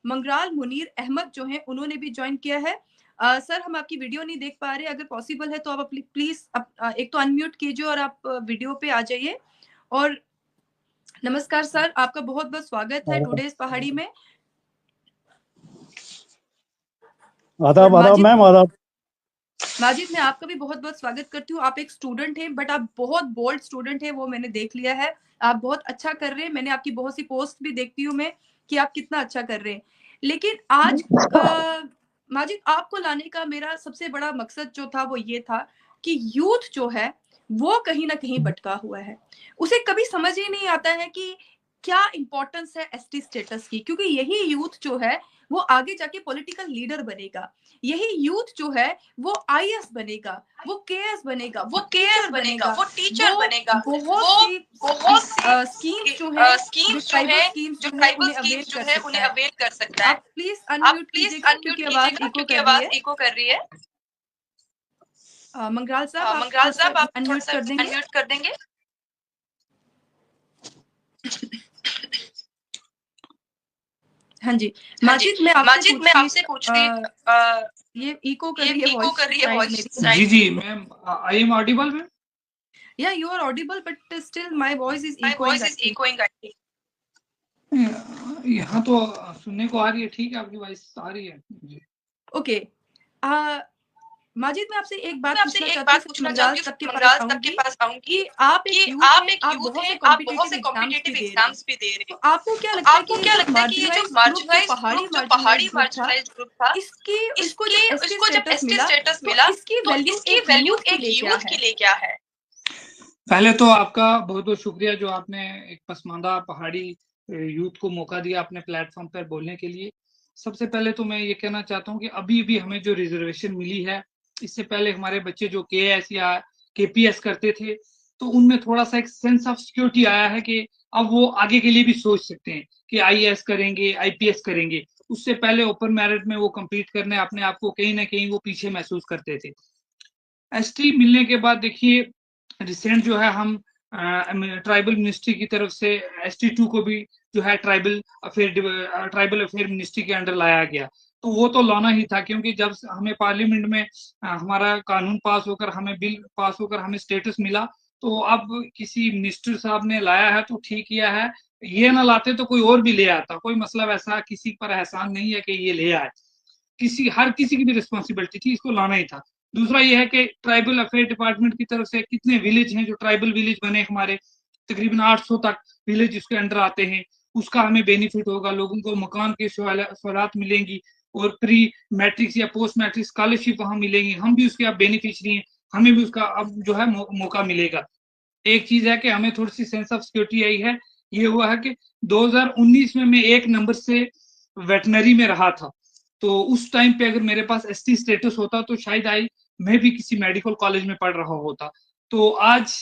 मंगराल मुनीर अहमद जो हैं उन्होंने भी ज्वाइन किया है। सर हम आपकी वीडियो नहीं देख पा रहे, अगर पॉसिबल है तो आप प्लीज एक तो अनम्यूट कीजिए और आप वीडियो पे आ जाइए। और नमस्कार सर, आपका बहुत बहुत स्वागत है टुडेज पहाड़ी में। आदाब आदाब मैम, आदाब। माजिद, मैं आपका भी बहुत बहुत स्वागत करती हूँ। आप एक स्टूडेंट हैं, बट आप बहुत बोल्ड स्टूडेंट हैं, वो मैंने देख लिया है। आप बहुत अच्छा कर रहे हैं, मैंने आपकी बहुत सी पोस्ट भी देखती हूँ मैं कि आप कितना अच्छा कर रहे हैं। लेकिन आज माजिद, आपको लाने का मेरा सबसे बड़ा मकसद जो था वो ये था कि यूथ जो है वो कहीं ना कहीं भटका हुआ है। उसे कभी समझ ही नहीं आता है कि क्या इंपॉर्टेंस है एसटी स्टेटस की, क्योंकि यही यूथ जो है वो आगे जाके पॉलिटिकल लीडर बनेगा। यही यूथ जो है वो आईएएस बनेगा, वो केएस बनेगा, वो टीचर बनेगा, वो टीचर बनेगा। बहुत सी स्कीम्स जो है, जो ट्राइबल स्कीम्स जो है उन्हें अवेल कर सकता है। आप प्लीज अनम्यूट कीजिएगा क्योंकि आवाज इको कर रही है। मंगराल साहब आप अनम्यूट कर देंगे। हाँ जी माजिद, मैं आपसे पूछ रही ये इको कर रही है वॉइस। जी जी ma'am, I am audible ma'am? Yeah, you are audible, but still my voice is echoing. यहाँ तो सुनने को आ रही है, ठीक है, आपकी वॉइस आ रही है जी। ओके माजिद, मैं आपसे एक बात पूछना चाहती हूँ, सबके पास आऊंगी कि आप एक यूथ हैं, आप बहुत से कॉम्पिटिटिव एग्जाम्स भी दे रहे हैं। तो आपको क्या लगता है कि ये जो मार्जिनाइज्ड ग्रुप, जो पहाड़ी मार्जिनाइज्ड ग्रुप था, इसको जब एसटी स्टेटस मिला, इसकी वैल्यू एक यूथ के लिए क्या है? पहले तो आपका बहुत बहुत शुक्रिया जो आपने एक पसमानदा पहाड़ी यूथ को मौका दिया अपने प्लेटफॉर्म पर बोलने के लिए। सबसे पहले तो मैं ये कहना चाहता हूँ कि अभी भी हमें जो रिजर्वेशन मिली है, इससे पहले हमारे बच्चे जो केएस या केपीएस करते थे तो उनमें थोड़ा सा एक सेंस ऑफ सिक्योरिटी आया है कि अब वो आगे के लिए भी सोच सकते हैं कि आईएएस करेंगे, आईपीएस करेंगे। उससे पहले ओपन मेरिट में वो कंप्लीट करने अपने आप को कहीं ना कहीं वो पीछे महसूस करते थे। एसटी मिलने के बाद देखिए रिसेंट जो है हम ट्राइबल मिनिस्ट्री की तरफ से ST2 को भी जो है ट्राइबल अफेयर मिनिस्ट्री के अंडर लाया गया। तो वो तो लाना ही था क्योंकि जब हमें पार्लियामेंट में हमारा कानून पास होकर, हमें बिल पास होकर हमें स्टेटस मिला, तो अब किसी मिनिस्टर साहब ने लाया है तो ठीक किया है। ये ना लाते तो कोई और भी ले आता, कोई मसला वैसा किसी पर एहसान नहीं है कि ये ले आए। हर किसी की भी रिस्पॉन्सिबिलिटी थी, इसको लाना ही था। दूसरा ये है कि ट्राइबल अफेयर डिपार्टमेंट की तरफ से कितने विलेज हैं जो ट्राइबल विलेज बने हमारे, तकरीबन 800 तक विलेज उसके अंडर आते हैं, उसका हमें बेनिफिट होगा, लोगों को मकान की सहूलत मिलेंगी और प्री मैट्रिक्स या पोस्ट मैट्रिक स्कॉलरशिप वहां मिलेंगी, हम भी उसके अब बेनिफिशरी हैं, हमें भी उसका अब जो है मौका मिलेगा। एक चीज है कि हमें थोड़ी सी सेंस ऑफ सिक्योरिटी आई है, ये हुआ है कि 2019 में मैं 1 नंबर से वेटनरी में रहा था, तो उस टाइम पे अगर मेरे पास एसटी स्टेटस होता तो शायद मैं भी किसी मेडिकल कॉलेज में पढ़ रहा होता। तो आज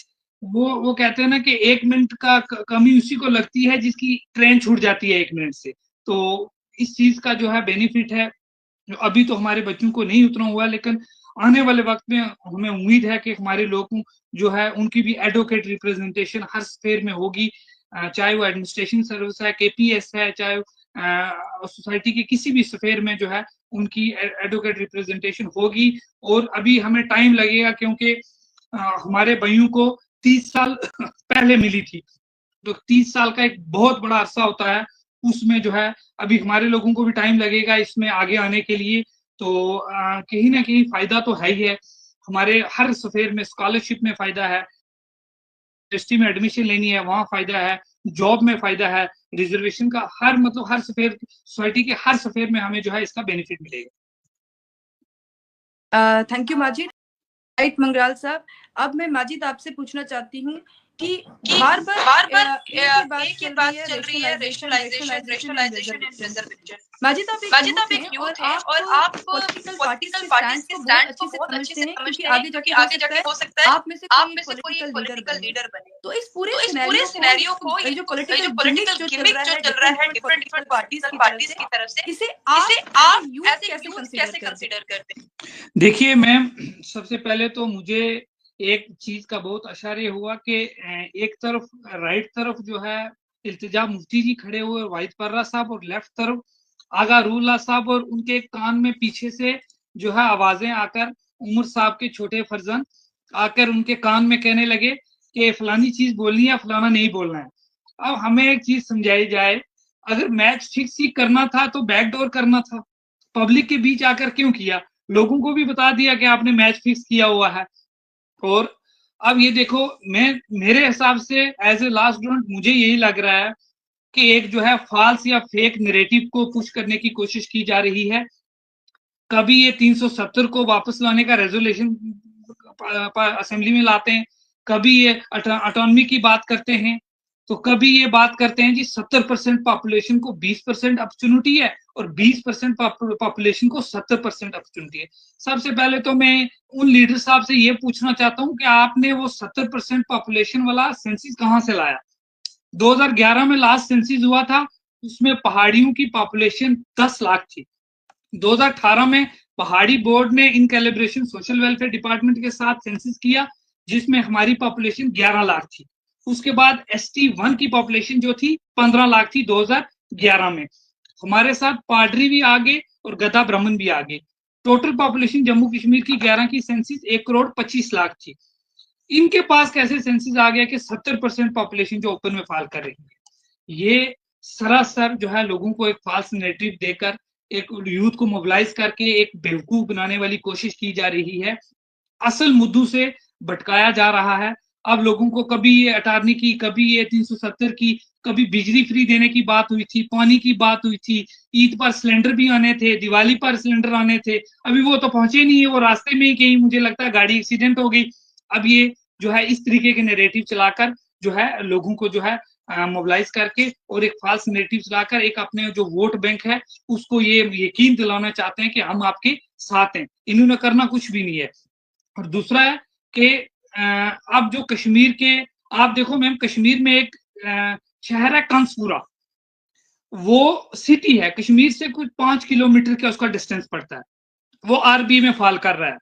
वो कहते हैं ना कि 1 मिनट का कमी उसी को लगती है जिसकी ट्रेन छूट जाती है 1 मिनट से। तो इस चीज का जो है बेनिफिट है, अभी तो हमारे बच्चों को नहीं उतना हुआ, लेकिन आने वाले वक्त में हमें उम्मीद है कि हमारे लोगों जो है उनकी भी एडवोकेट रिप्रेजेंटेशन हर स्फेयर में होगी, चाहे वो एडमिनिस्ट्रेशन सर्विस है, केपीएस है, चाहे सोसाइटी के किसी भी स्फेयर में जो है उनकी एडवोकेट रिप्रेजेंटेशन होगी। और अभी हमें टाइम लगेगा क्योंकि हमारे भाइयों को 30 साल पहले मिली थी, तो 30 साल का एक बहुत बड़ा अरसा होता है, उसमें जो है अभी हमारे लोगों को भी टाइम लगेगा इसमें आगे आने के लिए। तो कहीं ना कहीं फायदा तो है ही है, हमारे हर स्फेयर में स्कॉलरशिप में फायदा है, यूनिवर्सिटी में एडमिशन लेनी है वहां फायदा है, जॉब में फायदा है, रिजर्वेशन का हर स्फेयर, सोसाइटी के हर स्फेयर में हमें जो है इसका बेनिफिट मिलेगा। Thank you Majid. राइट मंगराल साहब, अब मैं माजिद आपसे पूछना चाहती हूँ कि बार बार एक ही बात चल रही है रेशनलाइजेशन एंड रिजर्वेशन। माजिद आप एक यूथ हैं और आप पॉलिटिकल पार्टीज के स्टैंड को बहुत अच्छे से समझते हैं क्योंकि आगे जाके हो सकता है आप में से कोई पॉलिटिकल लीडर बने। तो इस पूरे सिनेरियो को ये जो पॉलिटिकल गिमिक जो चल रहा है डिफरेंट पार्टीज की तरफ से, इसे आप एज ए यूथ कैसे कंसीडर करते हैं? देखिए मैम, सबसे पहले तो मुझे एक चीज का बहुत आश्चर्य हुआ कि एक तरफ राइट तरफ जो है इल्तिजा मुफ्ती जी खड़े हुए वाहिद पर्रा साहब, और लेफ्ट तरफ आगा रूल्ला साहब और उनके कान में पीछे से जो है आवाजें आकर उमर साहब के छोटे फर्जन आकर उनके कान में कहने लगे कि फलानी चीज बोलनी है, फलाना नहीं बोलना है। अब हमें एक चीज समझाई जाए, अगर मैच फिक्स ही करना था तो बैकडोर करना था, पब्लिक के बीच आकर क्यों किया? लोगों को भी बता दिया कि आपने मैच फिक्स किया हुआ है। और अब ये देखो, मेरे हिसाब से एज ए लास्ट स्टूडेंट मुझे यही लग रहा है कि एक जो है फॉल्स या फेक नैरेटिव को पुश करने की कोशिश की जा रही है। कभी ये 370 को वापस लाने का रेजोल्यूशन असेंबली में लाते हैं, कभी ये ऑटोनॉमी की बात करते हैं, तो कभी ये बात करते हैं जी 70% पॉपुलेशन को 20% अपॉर्चुनिटी है और 20% पॉपुलेशन को 70% अपॉर्चुनिटी है। सबसे पहले तो मैं उन लीडर साहब से ये पूछना चाहता हूं कि आपने वो 70% पॉपुलेशन वाला सेंसिस कहां से लाया? 2011 में लास्ट सेंसिस हुआ था, उसमें पहाड़ियों की पॉपुलेशन 10 लाख थी। 2018 में पहाड़ी बोर्ड ने इन कैलिब्रेशन सोशल वेलफेयर डिपार्टमेंट के साथ सेंसिस किया, जिसमें हमारी पॉपुलेशन 11 लाख थी। उसके बाद ST1 की पॉपुलेशन जो थी 15 लाख थी 2011 में। हमारे साथ पाडरी भी आ गए और गधा ब्राह्मण भी आ गए। टोटल पॉपुलेशन जम्मू कश्मीर की 11 की सेंसिस 1,25,00,000 थी। इनके पास कैसे सेंसिस आ गया कि 70% पॉपुलेशन जो ओपन में फाल कर रही है? ये सरासर जो है लोगों को एक फॉल्स नैरेटिव देकर, एक यूथ को मोबिलाइज करके एक बेवकूफ बनाने वाली कोशिश की जा रही है। असल मुद्दों से भटकाया जा रहा है। अब लोगों को कभी ये अटारनी की, कभी ये 370 की, कभी बिजली फ्री देने की बात हुई थी, पानी की बात हुई थी, ईद पर सिलेंडर भी आने थे, दिवाली पर सिलेंडर आने थे, अभी वो तो पहुंचे नहीं है, वो रास्ते में ही कहीं मुझे लगता है गाड़ी एक्सीडेंट हो गई। अब ये जो है इस तरीके के नैरेटिव चलाकर जो है लोगों को जो है मोबिलाइज करके और एक फॉल्स नैरेटिव चलाकर एक अपने जो वोट बैंक है उसको ये यकीन दिलाना चाहते हैं कि हम आपके साथ हैं। इन्होंने करना कुछ भी नहीं है। और दूसरा है कि अब जो कश्मीर के, आप देखो मैम, कश्मीर में एक शहर है कंसपुरा, वो सिटी है, कश्मीर से कुछ 5 किलोमीटर का उसका डिस्टेंस पड़ता है, वो RB में फॉल कर रहा है।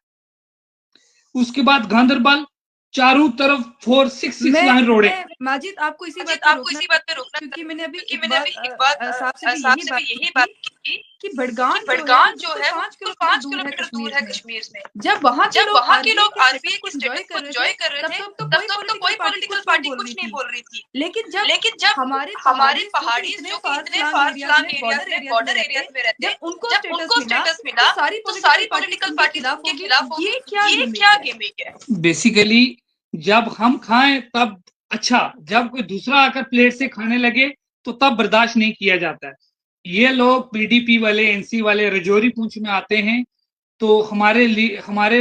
उसके बाद गांधरबल, चारों तरफ 466 लाइन रोड है। माजिद आपको इसी बात पे रोकना क्योंकि मैंने अभी एक बात साहब से भी यही बात की कि बड़गाम जो है वो 5 किलोमीटर दूर है कश्मीर में। जब वहाँ के लोग RBA के स्टेटस को एंजॉय कर रहे थे, तब तो कोई पॉलिटिकल पार्टी कुछ नहीं बोल रही थी। लेकिन जब हमारे पहाड़ी जो कि इतने फार फ्लंग एरियाज में, बॉर्डर एरियाज में रहते हैं, जब उनको स्टेटस मिला तो सारी पॉलिटिकल पार्टी के खिलाफ होगी। ये क्या गिमिक है? बेसिकली जब हम खाएं तब अच्छा, जब कोई दूसरा आकर प्लेट से खाने लगे तो तब बर्दाश्त नहीं किया जाता है। ये लोग PDP वाले, NC वाले रजौरी पूंछ में आते हैं तो हमारे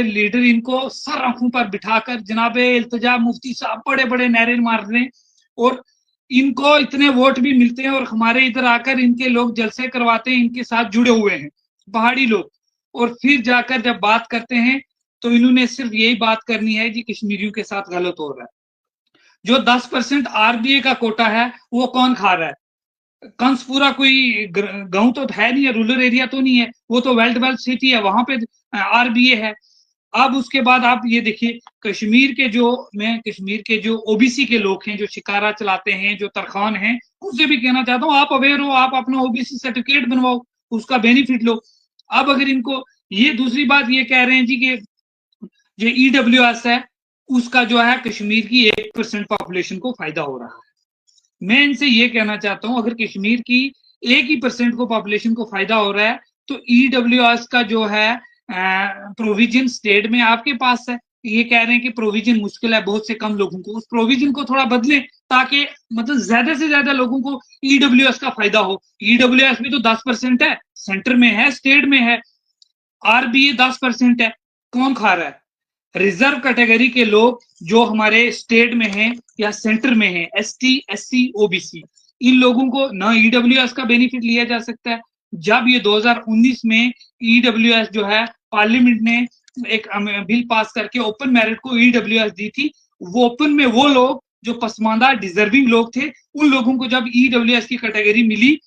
लीडर इनको सर आंखों पर बिठाकर जनाबे इल्तिजा मुफ्ती साहब बड़े बड़े नारे मार रहे हैं और इनको इतने वोट भी मिलते हैं और हमारे इधर आकर इनके लोग जलसे करवाते हैं, इनके साथ जुड़े हुए हैं पहाड़ी लोग। और फिर जाकर जब बात करते हैं तो इन्होंने सिर्फ यही बात करनी है जी कश्मीरियों के साथ गलत हो रहा है। जो 10% RBA का कोटा है वो कौन खा रहा है? कंसपुरा कोई गांव तो है नहीं है, रूरल एरिया तो नहीं है, वो तो वेल डेवलप्ड सिटी है, वहां पे RBA है। अब उसके बाद आप ये देखिए कश्मीर के जो OBC के लोग हैं, जो शिकारा चलाते हैं, जो तरखान हैं, उनसे भी कहना चाहता हूँ आप अवेयर हो, आप अपना OBC सर्टिफिकेट बनवाओ, उसका बेनिफिट लो। अब अगर इनको ये दूसरी बात ये कह रहे हैं जी कि जो EWS है उसका जो है कश्मीर की 1% पॉपुलेशन को फायदा हो रहा है। मैं इनसे ये कहना चाहता हूं अगर कश्मीर की 1% को पॉपुलेशन को फायदा हो रहा है तो EWS का जो है प्रोविजन स्टेट में आपके पास है। ये कह रहे हैं कि प्रोविजन मुश्किल है बहुत से कम लोगों को, उस प्रोविजन को थोड़ा बदले ताकि मतलब ज्यादा से ज्यादा लोगों को EWS का फायदा हो। EWS भी तो 10% है, सेंटर में है, स्टेट में है। RBA 10% है, कौन खा रहा है? रिजर्व कैटेगरी के लोग जो हमारे स्टेट में हैं या सेंटर में हैं, ST, SC, OBC, इन लोगों को ना EWS का बेनिफिट लिया जा सकता है। जब ये 2019 में EWS जो है पार्लियामेंट ने एक बिल पास करके ओपन मेरिट को EWS दी थी, वो ओपन में वो लोग जो पसमानदा डिजर्विंग लोग थे उन लोगों को जब EWS की कैटेगरी मिली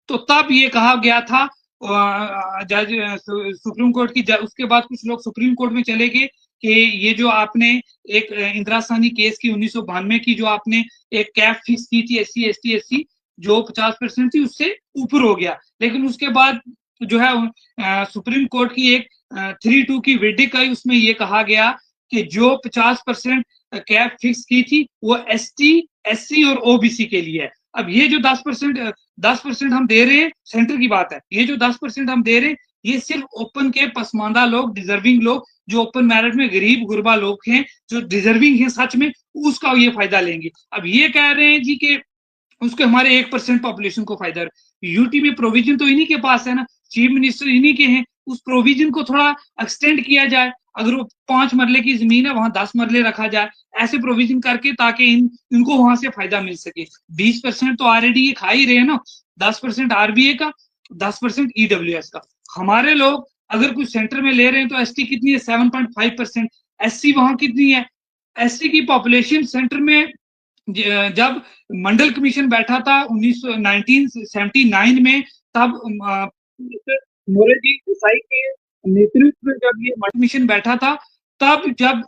तो तब ये कहा गया था जज सुप्रीम कोर्ट की, उसके बाद कुछ लोग सुप्रीम कोर्ट में चले गए कि ये जो आपने एक इंदिरा साहनी केस की 1992 की जो आपने एक कैप फिक्स की थी SC, ST, SC, जो 50% थी उससे ऊपर हो गया। लेकिन उसके बाद जो है सुप्रीम कोर्ट की एक 3-2 की वर्डिक्ट आई, उसमें ये कहा गया कि जो 50% कैप फिक्स की थी वो एसटी, एससी और ओबीसी के लिए है। अब ये जो 10% हम दे रहे हैं, सेंटर की बात है, ये जो 10% हम दे रहे हैं ये सिर्फ ओपन के पसमानदा लोग, डिजर्विंग लोग, जो ओपन मेरिट में गरीब गुरबा लोग हैं, जो डिजर्विंग हैं सच में, उसका ये फायदा लेंगे। अब ये कह रहे हैं जी कि उसके हमारे 1% पॉपुलेशन को फायदा। यूटी में प्रोविजन तो इन्हीं के पास है ना, चीफ मिनिस्टर इन्हीं के हैं, उस प्रोविजन को थोड़ा एक्सटेंड किया जाए। अगर वो 5 मरले की जमीन है वहां 10 मरले रखा जाए, ऐसे प्रोविजन करके, ताकि इनको वहां से फायदा मिल सके। 20% तो ऑलरेडी ये खा ही रहे हैं ना, 10% आरबीए का, 10% ईडब्ल्यूएस का। हमारे लोग अगर कुछ सेंटर में ले रहे हैं तो एसटी कितनी है, 7.5%। एससी वहां कितनी है, एससी की पॉपुलेशन सेंटर में जब मंडल कमीशन बैठा था 1979 में, तब मोरारजी देसाई के नेतृत्व में जब ये मंडल कमीशन बैठा था, तब जब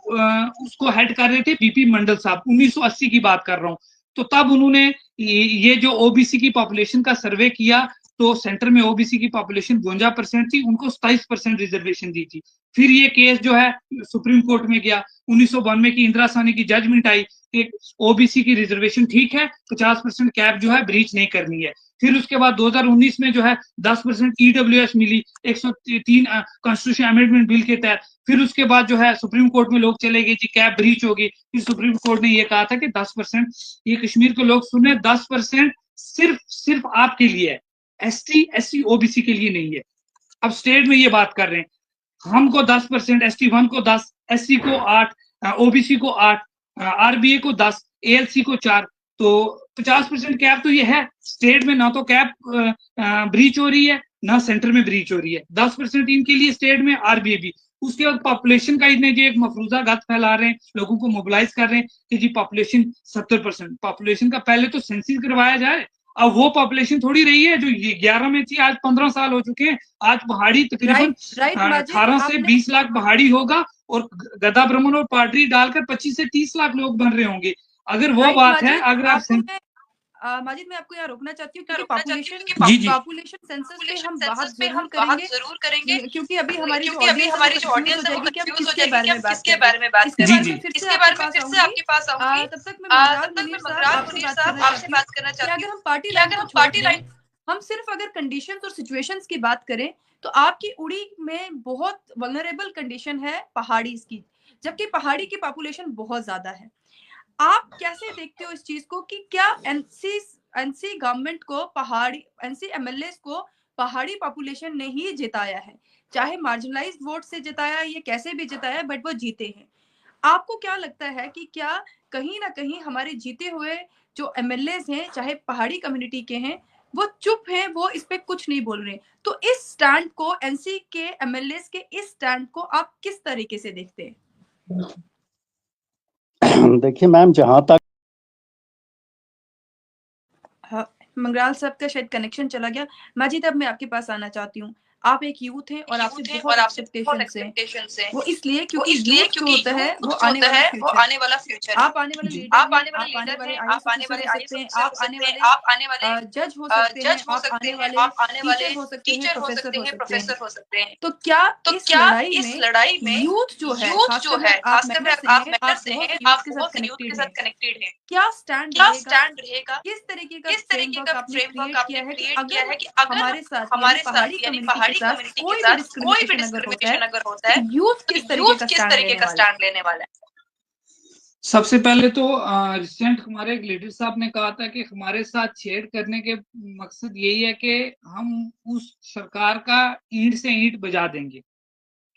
उसको हेड कर रहे थे बीपी मंडल साहब, 1980 की बात कर रहा हूँ। तो तब उन्होंने ये जो ओबीसी की पॉपुलेशन का सर्वे किया, तो सेंटर में ओबीसी की पॉपुलेशन 52% थी, उनको 27% रिजर्वेशन दी थी। फिर ये केस जो है सुप्रीम कोर्ट में गया, 1992 की इंदिरा साहनी की जजमेंट आई कि ओबीसी की रिजर्वेशन ठीक है, 50% कैप जो है ब्रीच नहीं करनी है। फिर उसके बाद 2019 में जो है 10% ईडब्ल्यूएस मिली 103 कॉन्स्टिट्यूशन अमेंडमेंट बिल के तहत। फिर उसके बाद जो है सुप्रीम कोर्ट में लोग चले गए जी कैप ब्रीच होगी, फिर सुप्रीम कोर्ट ने ये कहा था कि 10%, ये कश्मीर के लोग सुने, 10% सिर्फ आपके लिए है, एसटी, एससी, ओबीसी के लिए नहीं है। अब स्टेट में ये बात कर रहे हैं, हमको 10%, एसटी 1 को 10, एससी को 8, ओबीसी को 8, आरबीए को 10, एएलसी को 4, तो 50% कैप तो ये है। स्टेट में ना तो कैप ब्रीच हो रही है, ना सेंटर में ब्रीच हो रही है, 10% इनके लिए स्टेट में, आरबीए भी। उसके बाद पॉपुलेशन का इतने जो एक मफरूजा गत फैला रहे हैं, लोगों को मोबिलाइज कर रहे हैं कि जी पॉपुलेशन 70%, पॉपुलेशन का पहले तो सेंसिस करवाया जाए। अब वो पॉपुलेशन थोड़ी रही है जो ये 11 में थी, आज 15 साल हो चुके हैं। आज पहाड़ी तकरीबन 18 से 20 लाख पहाड़ी होगा, और गदा ब्राह्मण और पाटरी डालकर 25 से 30 लाख लोग बन रहे होंगे। अगर वो बात है, अगर आप माजिद, मैं आपको यहाँ रोकना चाहती हूँ क्योंकि पॉपुलेशन सेंसस पे हम बात जरूर करेंगे, क्योंकि अभी हमारी जो ऑडियंस है वो कंफ्यूज हो जाएगी कि हम किसके बारे में बात करें। इसके बारे में फिर से आपके पास आऊंगी। तब तक मैं मगराल मुनीर साहब आपसे बात करना चाहती हूँ कि अगर हम पार्टी लाइन, हम सिर्फ अगर कंडीशंस और सिचुएशंस की बात करें तो आपकी उड़ी में बहुत वल्नरेबल कंडीशन है पहाड़ी की, जबकि पहाड़ी की पॉपुलेशन बहुत ज्यादा है। आप कैसे देखते हो इस चीज को कि क्या एनसी गवर्नमेंट को पहाड़ी, एनसी एमएलए को पहाड़ी पॉपुलेशन ने ही जिताया है, चाहे मार्जिनलाइज्ड वोट से जिताया, ये कैसे भी जिताया, बट वो जीते हैं। आपको क्या लगता है कि क्या कहीं ना कहीं हमारे जीते हुए जो एमएलए हैं, चाहे पहाड़ी कम्युनिटी के हैं, वो चुप हैं, वो इस पे कुछ नहीं बोल रहे? तो इस स्टैंड को, एनसी के एमएलए के इस स्टैंड को आप किस तरीके से देखते हैं? देखिए मैम, जहां तक मंगराल साहब का शायद कनेक्शन चला गया। माजिद, अब मैं आपके पास आना चाहती हूँ। आप एक यूथ हैं और आपसे बहुत एक्सपेक्टेशंस हैं। वो इसलिए क्योंकि यूथ जो होता है वो आने वाला फ्यूचर। आप आने वाले लीडर, आप आने वाले आईएएस हैं, आप आने वाले जज हो सकते हैं, आप आने वाले टीचर हो सकते हैं, प्रोफेसर हो सकते हैं। तो क्या इस लड़ाई में यूथ जो है, खासकर आप मेंटर से हैं, आप बहुत यूथ के साथ कनेक्टेड हैं, क्या स्टैंड रहेगा, किस तरीके का फ्रेमवर्क आपने क्रिएट किया है कि अगर हमारे साथ यानी पहाड़ी कम्युनिटी के साथ कोई भी डिस्क्रिमिनेशन अगर होता है, यूथ किस तरीके का स्टैंड लेने वाला है? सबसे पहले तो रिसेंट हमारे एक लीडर साहब ने कहा था कि हमारे साथ छेड़ करने के मकसद यही है कि हम उस सरकार का ईंट से ईंट बजा देंगे।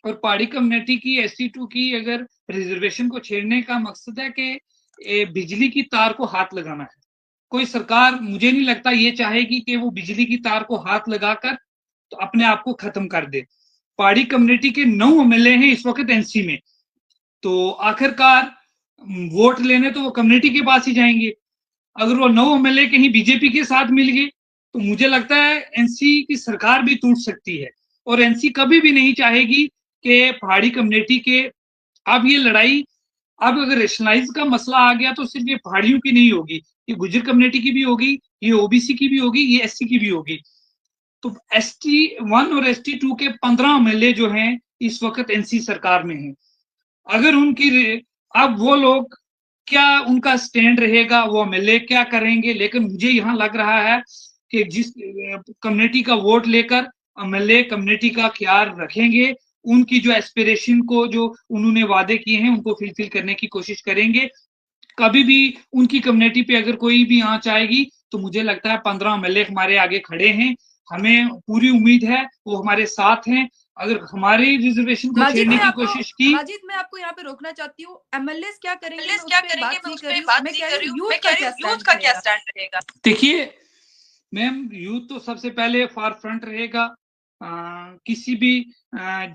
और पहाड़ी कम्युनिटी की SC2 की अगर रिजर्वेशन को छेड़ने का मकसद है कि बिजली की तार को हाथ लगाना है। कोई सरकार, मुझे नहीं लगता ये चाहेगी कि वो बिजली की तार को हाथ लगाकर तो अपने आप को खत्म कर दे। पहाड़ी कम्युनिटी के 9 एमएलए हैं इस वक्त एनसी में, तो आखिरकार वोट लेने तो वो कम्युनिटी के पास ही जाएंगे। अगर वो 9 एमएलए कहीं बीजेपी के साथ मिल गए तो मुझे लगता है एनसी की सरकार भी टूट सकती है। और एनसी कभी भी नहीं चाहेगी कि पहाड़ी कम्युनिटी के, अब ये लड़ाई, अब अगर रेशनलाइज का मसला आ गया तो सिर्फ ये पहाड़ियों की नहीं होगी, ये गुजर कम्युनिटी की भी होगी, ये ओबीसी की भी होगी, ये एससी की भी होगी। तो ST1 और ST2 के 15 एमएलए जो हैं इस वक्त एनसी सरकार में हैं। अगर उनकी अब वो लोग क्या उनका स्टैंड रहेगा, वो एमएलए क्या करेंगे, लेकिन मुझे यहाँ लग रहा है कि जिस कम्युनिटी का वोट लेकर एमएलए कम्युनिटी का ख्याल रखेंगे, उनकी जो एस्पिरेशन को जो उन्होंने वादे किए हैं उनको फुलफिल करने की कोशिश करेंगे। कभी भी उनकी कम्युनिटी पे अगर कोई भी आंच आएगी तो मुझे लगता है 15 एमएलए हमारे आगे खड़े हैं, हमें पूरी उम्मीद है वो हमारे साथ हैं। अगर हमारी रिजर्वेशन को छेड़ने की कोशिश की। माजिद, मैं आपको यहाँ पे रोकना चाहती हूँ, एमएलए क्या करेंगे, मैं उस पे बात नहीं कर रही हूँ, मैं कह रही हूँ यूथ का क्या स्टैंड रहेगा। देखिए मैम, यूथ तो सबसे पहले फार फ्रंट रहेगा। किसी भी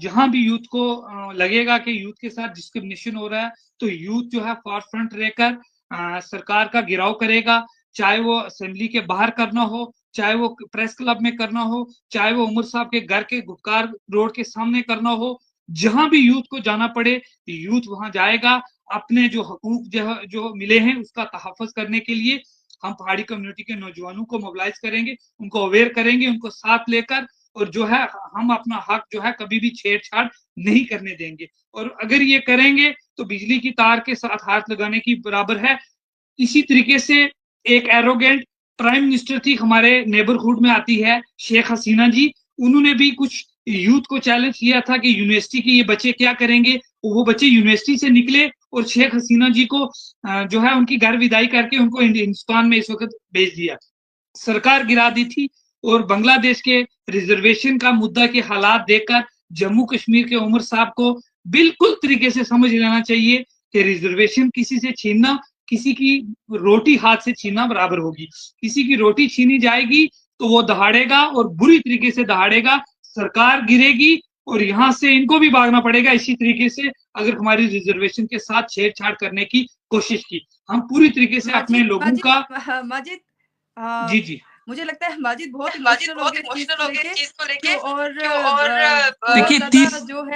जहां भी यूथ को लगेगा कि यूथ के साथ डिस्क्रिमिनेशन हो रहा है तो यूथ जो है फार फ्रंट रहकर सरकार का गिराव करेगा, चाहे वो असेंबली के बाहर करना हो, चाहे वो प्रेस क्लब में करना हो, चाहे वो उमर साहब के घर के गुपकार रोड के सामने करना हो। जहां भी यूथ को जाना पड़े यूथ वहां जाएगा, अपने जो हकूक जो मिले हैं उसका तहफ़्फ़ुज़ करने के लिए हम पहाड़ी कम्युनिटी के नौजवानों को मोबिलाइज करेंगे, उनको अवेयर करेंगे, उनको साथ लेकर, और जो है हम अपना हक जो है कभी भी छेड़छाड़ नहीं करने देंगे। और अगर ये करेंगे तो बिजली की तार के साथ हाथ लगाने की बराबर है। इसी तरीके से एक एरोगेंट प्राइम मिनिस्टर थी हमारे नेबरहुड में आती है, शेख हसीना जी, उन्होंने भी कुछ यूथ को चैलेंज किया था कि यूनिवर्सिटी के ये बच्चे क्या करेंगे। वो बच्चे यूनिवर्सिटी से निकले और शेख हसीना जी को जो है उनकी घर विदाई करके उनको हिंदुस्तान में इस वक्त भेज दिया, सरकार गिरा दी थी। और बांग्लादेश के रिजर्वेशन का मुद्दा के हालात देखकर जम्मू कश्मीर के उमर साहब को बिल्कुल तरीके से समझ लेना चाहिए कि रिजर्वेशन किसी से छीनना किसी की रोटी हाथ से छीनना बराबर होगी। किसी की रोटी छीनी जाएगी तो वो दहाड़ेगा और बुरी तरीके से दहाड़ेगा, सरकार गिरेगी और यहाँ से इनको भी भागना पड़ेगा। इसी तरीके से अगर हमारी रिजर्वेशन के साथ छेड़छाड़ करने की कोशिश की, हम पूरी तरीके से अपने लोगों का। माजिद, जी मुझे लगता है माजिद बहुत इमोशनल हो गए इस चीज को लेके। और देखिए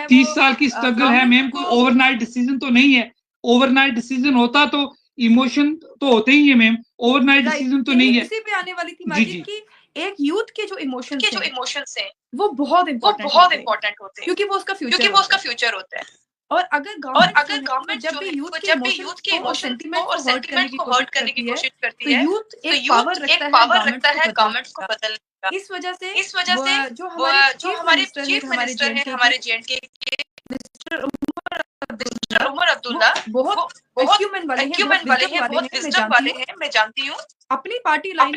30 साल की स्ट्रगल है मैम, कोई ओवरनाइट डिसीजन तो नहीं है। ओवरनाइट डिसीजन होता तो इमोशन तो होते ही है मैम, ओवरनाइट डिसीजन तो नहीं है। इसी पे आने वाली थी माजिद की, एक यूथ के जो इमोशंस हैं वो बहुत इम्पोर्टेंट होते हैं क्योंकि वो उसका फ्यूचर होता है। और अगर गवर्नमेंट जब भी यूथ के इमोशंस और सेंटीमेंट को हर्ट करने की कोशिश करती है, यूथ एक पावर रखता है गवर्नमेंट को बदलने का। इस वजह से जो हमारे चीफ मिनिस्टर हैं हमारे जेएंडके के मिस्टर उमर अब्दुल्ला बहुत एक्यूमेन वाले हैं, बहुत विजडम वाले हैं, मैं जानती हूँ। अपनी पार्टी लाइन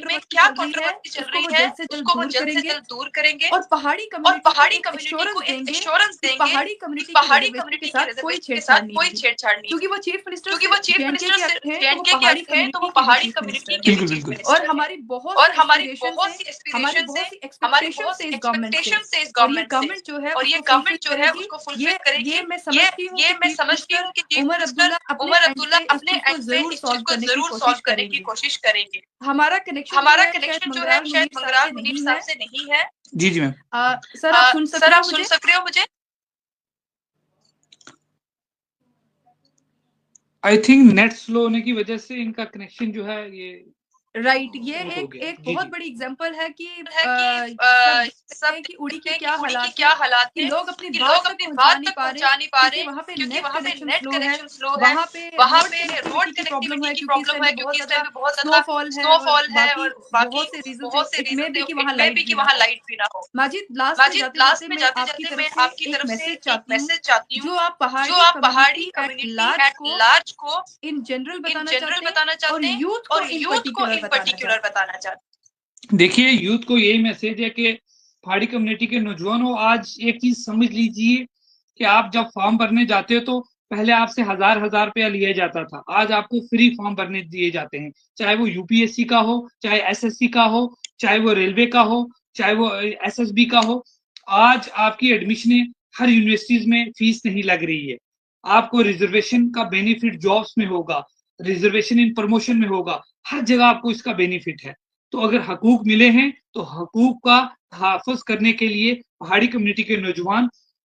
में क्या कंट्रोवर्सी चल रही है उसको वो जल्द से जल्द दूर करेंगे और पहाड़ी कम्युनिटी को एश्योरेंस देंगे पहाड़ी कम्युनिटी के साथ कोई छेड़छाड़ नहीं, क्योंकि वो चीफ मिनिस्टर हैं तो वो पहाड़ी कम्युनिटी के। और हमारी बहुत सी एस्पिरेशन से इस गवर्नमेंट जो है उसको फुलफिल करेगी। ये मैं समझती हूँ कि उमर अब्दुल्ला अपने एंड पे इस चीज को जरूर सॉल्व करने की कोशिश करेंगे। हमारा कनेक्शन जो है शायद मंगराल मुनीर साहब से नहीं है। जी मैम। सर आप सुन सक रहे हो मुझे? आई थिंक नेट स्लो होने की वजह से इनका कनेक्शन जो है ये राइट। ये एक बहुत बड़ी एग्जांपल है कि सब की उड़ी के क्या हालात कि लोग अपनी बात तक पहुंचा नहीं पा रहे वहाँ पे नेट कनेक्शन स्लो है, वहाँ पे रोड कनेक्टिविटी की प्रॉब्लम है क्योंकि इस टाइम पे बहुत ज्यादा स्नोफॉल है और बाकी बहुत से रीजन में भी कि वहाँ लाइट भी ना हो। माजिद लास्ट में जाते मैं आपकी तरफ से एक मैसेज चाहती हूँ जो आप पहाड़ी कम्युनिटी एट लार्ज को इन जनरल बताना चाहते हैं और यूथ को इन पर्टिकुलर बताना चाहते हैं। देखिए यूथ को यही मैसेज है कि पहाड़ी कम्युनिटी के नौजवानों, आज एक चीज समझ लीजिए कि आप जब फॉर्म भरने जाते हो तो पहले आपसे हजार रुपया लिया जाता था, आज आपको फ्री फॉर्म भरने दिए जाते हैं, चाहे वो यूपीएससी का हो, चाहे एसएससी का हो, चाहे वो रेलवे का हो, चाहे वो एसएसबी का हो। आज आपकी एडमिशन हर यूनिवर्सिटीज में फीस नहीं लग रही है, आपको रिजर्वेशन का बेनिफिट जॉब्स में होगा, रिजर्वेशन इन प्रमोशन में होगा, हर जगह आपको इसका बेनिफिट है। तो अगर हकूक मिले हैं तो हकूक का तहफ़्फ़ुज़ करने के लिए पहाड़ी कम्युनिटी के नौजवान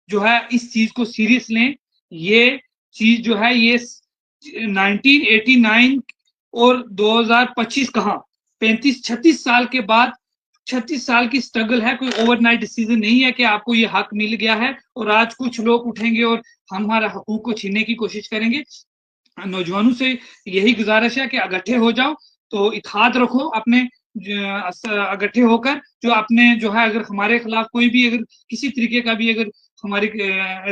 जो है इस चीज को सीरियस लें। ये चीज जो है ये 1989 और 2025 कहाँ, 35-36 साल के बाद 36 साल की स्ट्रगल है, कोई ओवरनाइट डिसीजन नहीं है कि आपको ये हक मिल गया है और आज कुछ लोग उठेंगे और हमारा हकूक को छीनने की कोशिश करेंगे। नौजवानों से यही गुजारिश है कि इकट्ठे हो जाओ, तो इत्तेहाद रखो अपने इकट्ठे होकर, जो आपने जो है अगर हमारे खिलाफ कोई भी अगर किसी तरीके का भी अगर हमारी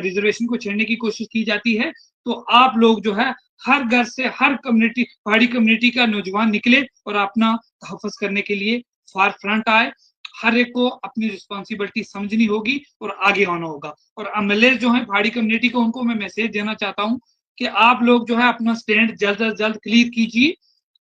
रिजर्वेशन को छेड़ने की कोशिश की जाती है, तो आप लोग जो है हर घर से हर कम्युनिटी, पहाड़ी कम्युनिटी का नौजवान निकले और अपना तहफ़्फ़ुज़ करने के लिए फार फ्रंट आए। हर एक को अपनी रिस्पॉन्सिबिलिटी समझनी होगी और आगे आना होगा। और एमएलए जो है पहाड़ी कम्युनिटी को, उनको मैं मैसेज देना चाहता हूँ कि आप लोग जो है अपना स्टैंड जल्द से जल्द क्लियर कीजिए।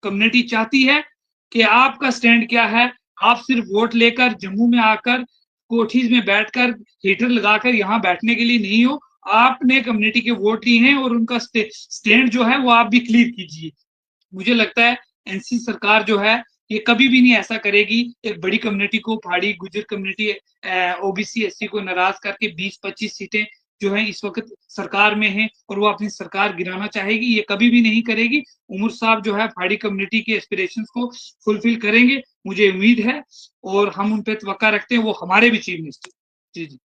कम्युनिटी चाहती है कि आपका स्टैंड क्या है। आप सिर्फ वोट लेकर जम्मू में आकर कोठीज में बैठकर हीटर लगाकर यहाँ बैठने के लिए नहीं हो। आपने कम्युनिटी के वोट लिए हैं और उनका स्टैंड जो है वो आप भी क्लियर कीजिए। मुझे लगता है एनसी सरकार जो है ये कभी भी नहीं ऐसा करेगी, एक बड़ी कम्युनिटी को, पहाड़ी गुजर कम्युनिटी, ओबीसी एससी को नाराज करके 20-25 सीटें जो है इस वक्त सरकार में है और वो अपनी सरकार गिराना चाहेगी। ये कभी भी नहीं करेगी। उमर साहब जो है पहाड़ी कम्युनिटी के एस्पिरेशंस को फुलफिल करेंगे, मुझे उम्मीद है, और हम उन पे तवक्का रखते हैं, वो हमारे भी चीफ मिनिस्टर। जी जी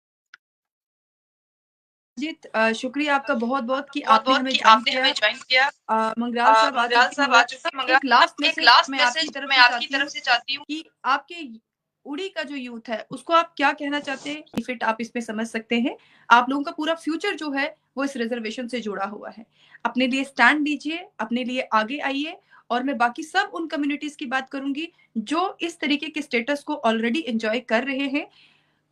जीत, शुक्रिया आपका बहुत बहुत कि आपने हमें ज्वाइन किया। मंगराल साहब आ चुके। एक लास्ट मैसेज मैं आपकी तरफ से चाहती हूँ कि आपके उड़ी का जो यूथ है उसको आप क्या कहना चाहते हैं, बेनिफिट आप इसमें समझ सकते हैं। आप लोगों का पूरा फ्यूचर जो है वो इस रिजर्वेशन से जुड़ा हुआ है। अपने लिए स्टैंड लीजिए, अपने लिए आगे आइए। और मैं बाकी सब उन कम्युनिटीज की बात करूंगी जो इस तरीके के स्टेटस को ऑलरेडी एंजॉय कर रहे हैं।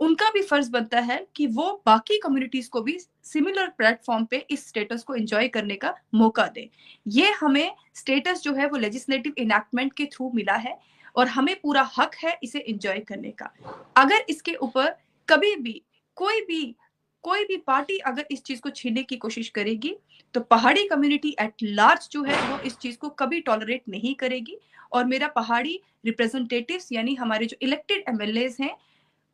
उनका भी फर्ज बनता है कि वो बाकी कम्युनिटीज को भी सिमिलर प्लेटफॉर्म पे इस स्टेटस को एंजॉय करने का मौका दें। ये हमें स्टेटस जो है वो लेजिस्लेटिव इनैक्टमेंट के थ्रू मिला है और हमें पूरा हक है इसे एंजॉय करने का। अगर इसके ऊपर कभी भी कोई भी पार्टी अगर इस चीज को छीनने की कोशिश करेगी तो पहाड़ी कम्युनिटी एट लार्ज जो है वो इस चीज को कभी टॉलरेट नहीं करेगी। और मेरा पहाड़ी रिप्रेजेंटेटिव्स यानी हमारे जो इलेक्टेड एमएलएज हैं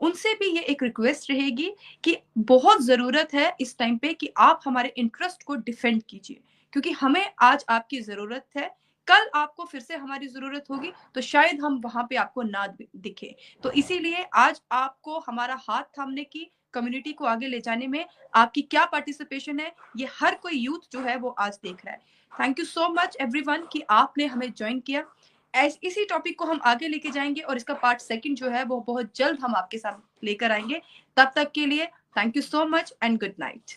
उनसे भी ये एक रिक्वेस्ट रहेगी कि बहुत जरूरत है इस टाइम पे कि आप हमारे इंटरेस्ट को डिफेंड कीजिए, क्योंकि हमें आज आपकी जरूरत है। कल आपको फिर से हमारी जरूरत होगी तो शायद हम वहां पे आपको ना दिखे। तो इसीलिए आज आपको हमारा हाथ थामने की, कम्युनिटी को आगे ले जाने में आपकी क्या पार्टिसिपेशन है, ये हर कोई यूथ जो है वो आज देख रहा है। Thank you so much everyone कि आपने हमें ज्वाइन किया। इसी टॉपिक को हम आगे लेके जाएंगे और इसका पार्ट 2 जो है वो बहुत जल्द हम आपके साथ लेकर आएंगे। तब तक के लिए thank you so much and good night.